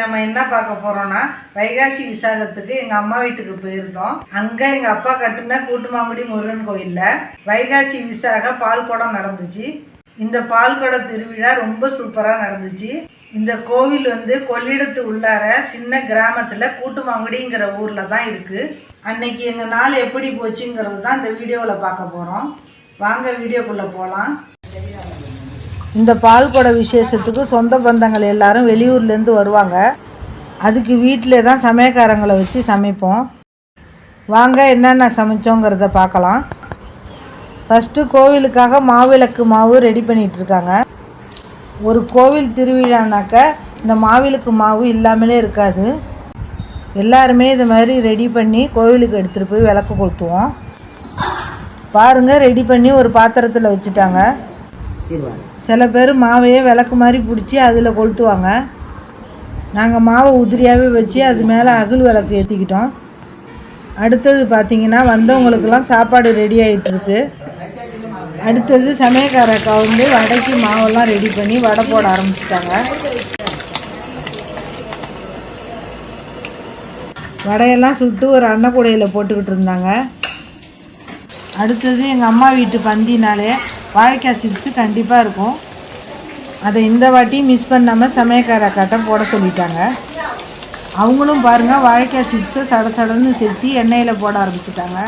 நம்ம என்ன பார்க்க போகிறோன்னா வைகாசி விசாகத்துக்கு எங்கள் அம்மா வீட்டுக்கு போயிருந்தோம். அங்கே எங்கள் அப்பா கட்டுன கூட்டுமாங்குடி முருகன் கோயிலில் வைகாசி விசாக பால்குடம் நடந்துச்சு. இந்த பால்குட திருவிழா ரொம்ப சூப்பராக நடந்துச்சு. இந்த கோவில் கொள்ளிடத்து உள்ளார சின்ன கிராமத்தில் கூட்டுமாங்குடிங்கிற ஊரில் தான் இருக்குது. அன்னைக்கு எங்கள் நாள் எப்படி போச்சுங்கிறது தான் இந்த வீடியோவில் பார்க்க போகிறோம். வாங்க வீடியோக்குள்ளே போகலாம். இந்த பால்குட விசேஷத்துக்கு சொந்த பந்தங்கள் எல்லாரும் வெளியூர்லேருந்து வருவாங்க. அதுக்கு வீட்டிலே தான் சமயக்காரங்களை வச்சு சமைப்போம். வாங்க என்னென்ன சமைச்சோங்கிறத பார்க்கலாம். ஃபஸ்ட்டு கோவிலுக்காக மாவிளக்கு மாவு ரெடி பண்ணிகிட்ருக்காங்க. ஒரு கோவில் திருவிழானாக்க இந்த மாவிளக்கு மாவு இல்லாமலே இருக்காது. எல்லாருமே இது மாதிரி ரெடி பண்ணி கோவிலுக்கு எடுத்துகிட்டு போய் விளக்கு கொளுத்துவோம். பாருங்கள், ரெடி பண்ணி ஒரு பாத்திரத்தில் வச்சுட்டாங்க. சில பேர் மாவையே விளக்கு மாதிரி பிடிச்சி அதில் கொளுத்துவாங்க. நாங்கள் மாவை உதிரியாகவே வச்சு அது மேலே அகல் விளக்கு ஏற்றிக்கிட்டோம். அடுத்தது பார்த்திங்கன்னா வந்தவங்களுக்கெல்லாம் சாப்பாடு ரெடி ஆகிட்டுருக்கு. அடுத்தது சமயக்கார அக்கா வடைக்கு மாவெல்லாம் ரெடி பண்ணி வடை போட ஆரம்பிச்சிட்டாங்க. வடையெல்லாம் சுட்டு ஒரு அன்னக்கூடையில் போட்டுக்கிட்டு இருந்தாங்க. அடுத்தது எங்கள் அம்மா வீட்டு பந்தினாலே வாழைக்காய் சிப்ஸு கண்டிப்பாக இருக்கும். அதை இந்த வாட்டி மிஸ் பண்ணாமல் சமயக்கார அக்காட்ட போட சொல்லிட்டாங்க. அவங்களும் பாருங்கள் வாழைக்காய் சிப்ஸை சடன்னு சேர்த்தி எண்ணெயில் போட ஆரம்பிச்சிட்டாங்க.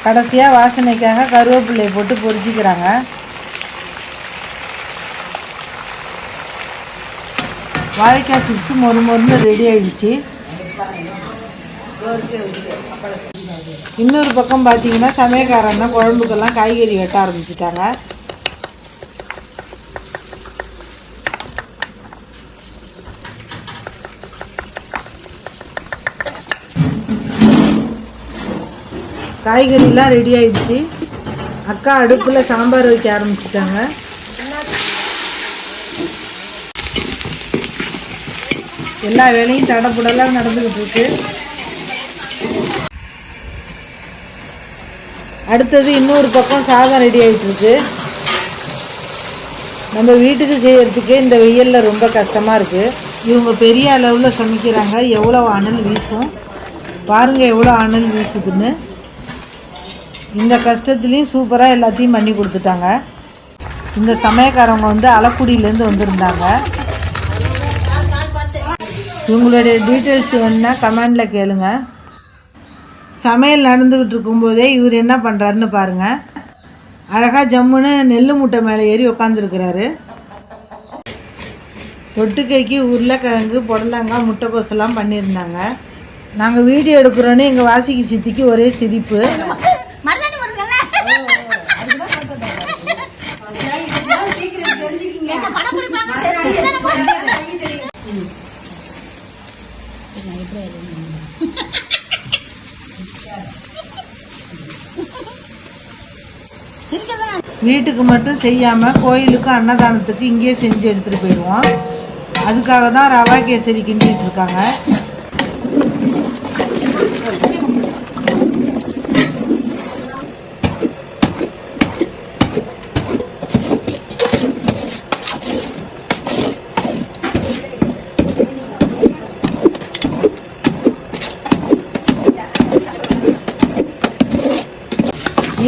கடைசியாக வாசனைக்காக கருவேப்பிலையை போட்டு பொரிச்சிக்கிறாங்க. வாழைக்காய் சிப்ஸு மொறுன்னு ரெடி ஆகிடுச்சு. இன்னொரு பக்கம் பார்த்தீங்கன்னா சமயக்காரன்னா குழம்புக்கெல்லாம் காய்கறி வெட்ட ஆரம்பிச்சிட்டாங்க. காய்கறிலாம் ரெடி ஆகிடுச்சு. அக்கா அடுப்பில் சாம்பார் வைக்க ஆரம்பிச்சிட்டாங்க. எல்லா வேலையும் தடப்புடலாம் நடந்துக்கிட்டு இருக்கு. அடுத்தது இன்னொரு பக்கம் சாதம் ரெடி ஆகிட்டு இருக்கு. நம்ம வீட்டுக்கு செய்யறதுக்கே இந்த வெயிலில் ரொம்ப கஷ்டமாக இருக்குது. இவங்க பெரிய அளவில் சமைக்கிறாங்க. எவ்வளோ அனல் வீசும் பாருங்கள், எவ்வளோ அனல் வீசுதுன்னு. இந்த கஷ்டத்துலேயும் சூப்பராக எல்லாத்தையும் பண்ணி கொடுத்துட்டாங்க. இந்த சமயக்காரவங்க அலக்குடியிலேருந்து வந்திருந்தாங்க. இவங்களுடைய டீட்டெயில்ஸ் வேணுன்னா கமெண்டில் கேளுங்க. சமையல் நடந்துக்கிட்டு இருக்கும்போதே இவர் என்ன பண்ணுறாருன்னு பாருங்கள். அழகாக ஜம்முன்னு நெல் மூட்டை மேலே ஏறி உக்காந்துருக்கிறாரு. தொட்டுக்கைக்கு உருளைக்கிழங்கு, புடலங்காய், முட்டைக்கோசெல்லாம் பண்ணியிருந்தாங்க. நாங்கள் வீடியோ எடுக்கிறோன்னு எங்கள் வாசிக்கு சித்திக்கு ஒரே சிரிப்பு. வீட்டுக்கு மட்டும் செய்யாமல் கோயிலுக்கு அன்னதானத்துக்கு இங்கேயே செஞ்சு எடுத்துகிட்டு போயிடுவோம். அதுக்காக தான் ரவா கேசரி கிண்டிகிட்டு இருக்காங்க.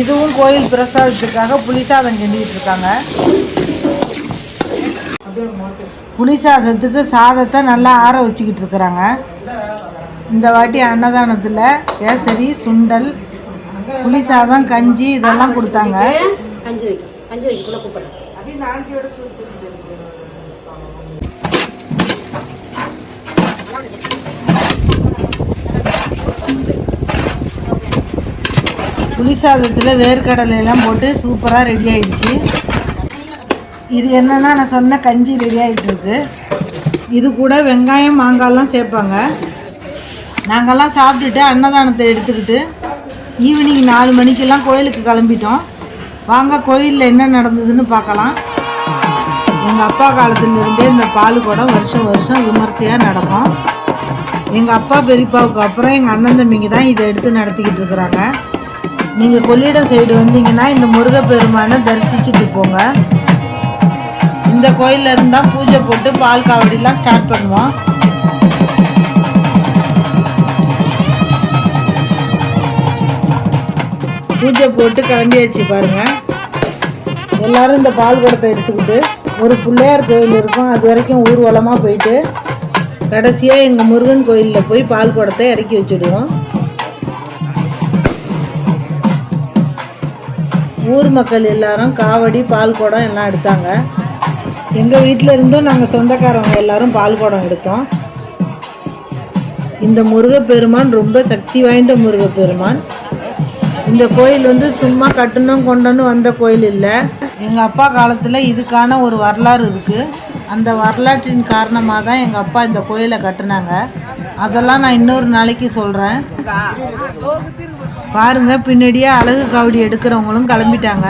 இதுவும் கோயில் பிரசாதத்துக்காக புளிசாதம் கிண்டிகிட்டு இருக்காங்க. புளிசாதத்துக்கு சாதத்தை நல்லா ஆற வச்சுக்கிட்டு இருக்கிறாங்க. இந்த வாட்டி அன்னதானத்தில் கேசரி, சுண்டல், புளிசாதம், கஞ்சி இதெல்லாம் கொடுத்தாங்க. புளிசாதத்தில் வேர்க்கடலையெல்லாம் போட்டு சூப்பராக ரெடி ஆகிடுச்சு. இது என்னென்னா நான் சொன்ன கஞ்சி ரெடி ஆகிட்டுருக்கு. இது கூட வெங்காயம், மாங்காய்லாம் சேர்ப்பாங்க. நாங்கள்லாம் சாப்பிட்டுட்டு அன்னதானத்தை எடுத்துக்கிட்டு ஈவினிங் 4 மணிக்கெல்லாம் கோயிலுக்கு கிளம்பிட்டோம். வாங்க கோயிலில் என்ன நடந்ததுன்னு பார்க்கலாம். எங்கள் அப்பா காலத்துலேருந்தே இந்த பால்குடம் வருஷம் விமர்சையாக நடக்கும். எங்கள் அப்பா பெரியப்பாவுக்கு அப்புறம் எங்கள் அண்ணன் தம்பிங்க தான் இதை எடுத்து நடத்திக்கிட்டு இருக்கிறாங்க. நீங்கள் கொள்ளிடம் சைடு வந்தீங்கன்னா இந்த முருகப்பெருமானை தரிசிச்சுட்டு போங்க. இந்த கோயிலில் இருந்தால் பூஜை போட்டு பால் காவடிலாம் ஸ்டார்ட் பண்ணுவோம். பூஜை போட்டு கிளம்பியாச்சு பாருங்கள். எல்லோரும் இந்த பால் குடத்தை எடுத்துக்கிட்டு ஒரு பிள்ளையார் கோயில் இருக்கும், அது வரைக்கும் ஊர்வலமாக போயிட்டு கடைசியாக எங்கள் முருகன் கோயிலில் போய் பால் குடத்தை இறக்கி வச்சுடுவோம். ஊர் மக்கள் எல்லாரும் காவடி பால் குடம் எல்லாம் எடுத்தாங்க. எங்கள் வீட்டில் இருந்தும் நாங்கள் சொந்தக்காரவங்க எல்லாரும் பால் குடம் எடுத்தோம். இந்த முருகப்பெருமான் ரொம்ப சக்தி வாய்ந்த முருகப்பெருமான். இந்த கோயில் வந்து சும்மா கட்டணும் கொண்டனும் வந்த கோயில் இல்லை. எங்கள் அப்பா காலத்தில் இதுக்கான ஒரு வரலாறு இருக்குது. அந்த வரலாற்றின் காரணமாக தான் எங்கள் அப்பா இந்த கோயிலை கட்டினாங்க. அதெல்லாம் நான் இன்னொரு நாளைக்கு சொல்கிறேன். பாருங்க, பின்னாடியே அழகு காவடி எடுக்கிறவங்களும் கிளம்பிட்டாங்க.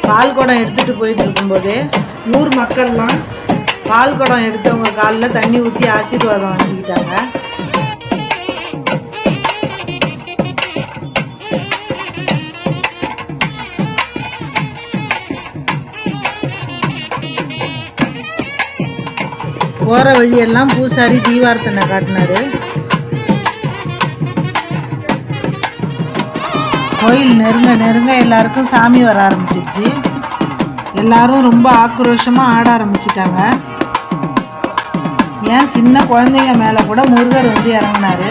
பால் குடம் எடுத்துகிட்டு போயிட்டு இருக்கும்போது ஊர் மக்கள்லாம் பால் குடம் எடுத்தவங்க காலில் தண்ணி ஊற்றி ஆசீர்வாதம் வாங்கிக்கிட்டாங்க. போகிற வழியெல்லாம் பூசாரி தீவார்த்தனை காட்டினாரு. கோயில் நெருங்க நெருங்க எல்லாருக்கும் சாமி வர ஆரம்பிச்சிருச்சு. எல்லாரும் ரொம்ப ஆக்ரோஷமாக ஆட ஆரம்பிச்சிட்டாங்க. ஏன் சின்ன குழந்தைங்க மேலே கூட முருகர் வந்து இறங்கினாரு.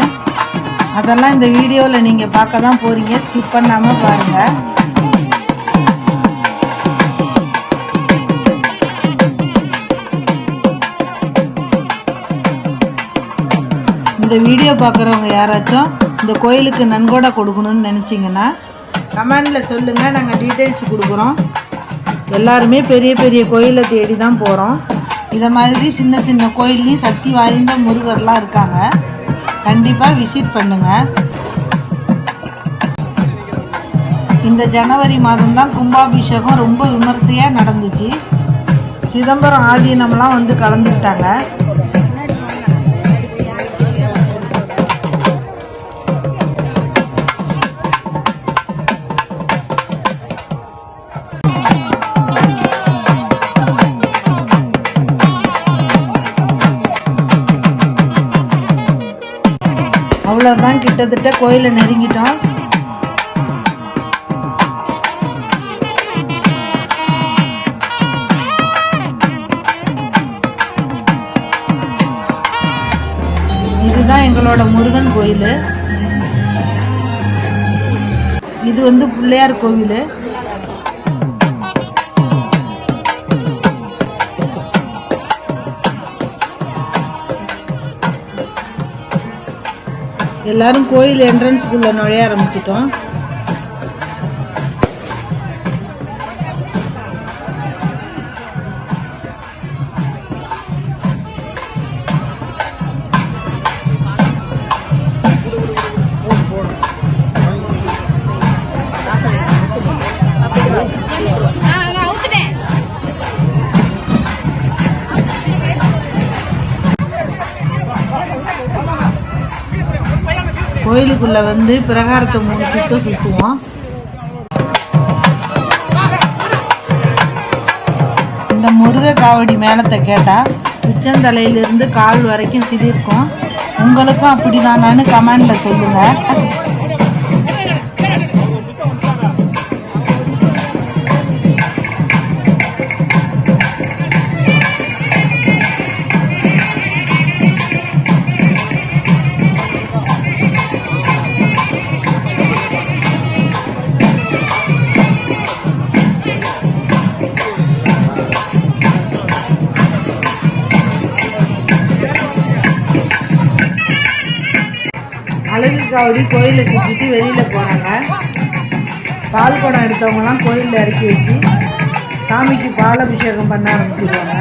அதெல்லாம் இந்த வீடியோவில் நீங்கள் பார்க்க தான் போகிறீங்க. ஸ்கிப் பண்ணாமல் பாருங்கள். இந்த வீடியோ பார்க்குறவங்க யாராச்சும் இந்த கோயிலுக்கு நன்கொடை கொடுக்கணும்னு நினச்சிங்கன்னா கமெண்டில் சொல்லுங்கள். நாங்கள் டீட்டெயில்ஸ் கொடுக்குறோம். எல்லாருமே பெரிய பெரிய கோயிலை தேடி தான் போகிறோம். இதை மாதிரி சின்ன சின்ன கோயில்லையும் சக்தி வாய்ந்த முருகர்லாம் இருக்காங்க. கண்டிப்பாக விசிட் பண்ணுங்கள். இந்த ஜனவரி மாதம்தான் கும்பாபிஷேகம் ரொம்ப விமர்சையாக நடந்துச்சு. சிதம்பரம் ஆதீனம்லாம் வந்து கலந்துக்கிட்டாங்க. அவ்வளோதான், கிட்டத்தட்ட கோயிலை நெருங்கிட்டோம். இதுதான் எங்களோட முருகன் கோயில். இது வந்து பிள்ளையார் கோவில். எல்லாரும் கோயில் என்ட்ரன்ஸ்குள்ளே நுழைய ஆரம்பிச்சிட்டோம். கோயிலுக்குள்ளே வந்து பிரகாரத்தை 3 சுற்று சுற்றுவோம். இந்த முருக காவடி மேளத்தை கேட்டால் உச்சந்தலையிலிருந்து கால் வரைக்கும் சிலிர்க்கும். உங்களுக்கும் அப்படி தானான்னு கமெண்டில் சொல்லுங்கள். காவடி கோயிலை சுற்றிட்டு வெளியில் போகிறாங்க. பால் குடம் எடுத்தவங்கலாம் கோயிலில் இறக்கி வச்சு சாமிக்கு பால் அபிஷேகம் பண்ண ஆரம்பிச்சிருவாங்க.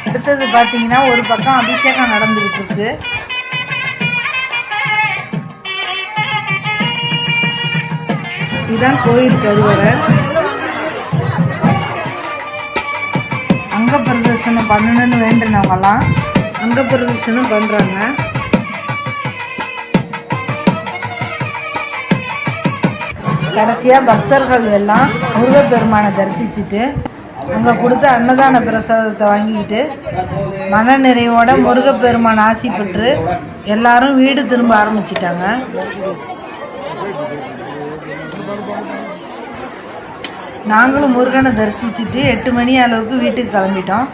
அடுத்தது பார்த்தீங்கன்னா ஒரு பக்கம் அபிஷேகம் நடந்துகிட்டு இருக்கு. இதுதான் கோயில் கருவறை. அங்க பிரதர்சனம் பண்ணணும்னு வேண்டினவங்கலாம் அங்க பிரதர்சனம் பண்றாங்க. கடைசியா பக்தர்கள் எல்லாம் முருகப்பெருமானை தரிசிச்சுட்டு அங்கே கொடுத்த அன்னதான பிரசாதத்தை வாங்கிக்கிட்டு மன நிறைவோட முருகப்பெருமான் ஆசி பெற்று எல்லாரும் வீடு திரும்ப ஆரம்பிச்சிட்டாங்க. நாங்களும் முருகனை தரிசிச்சுட்டு 8 மணி அளவுக்கு வீட்டுக்கு கிளம்பிட்டோம்.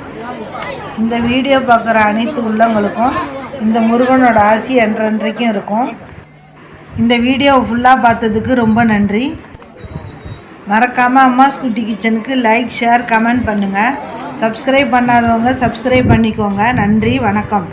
இந்த வீடியோ பார்க்குற அனைத்து உள்ளவங்களுக்கும் இந்த முருகனோட ஆசி என்றென்றைக்கும் இருக்கும். இந்த வீடியோவை ஃபுல்லாக பார்த்ததுக்கு ரொம்ப நன்றி. மறக்காமல் அம்மாஸ் குட்டி கிச்சனுக்கு லைக், ஷேர், கமெண்ட் பண்ணுங்கள். சப்ஸ்கிரைப் பண்ணாதவங்க சப்ஸ்கிரைப் பண்ணிக்கோங்க. நன்றி, வணக்கம்.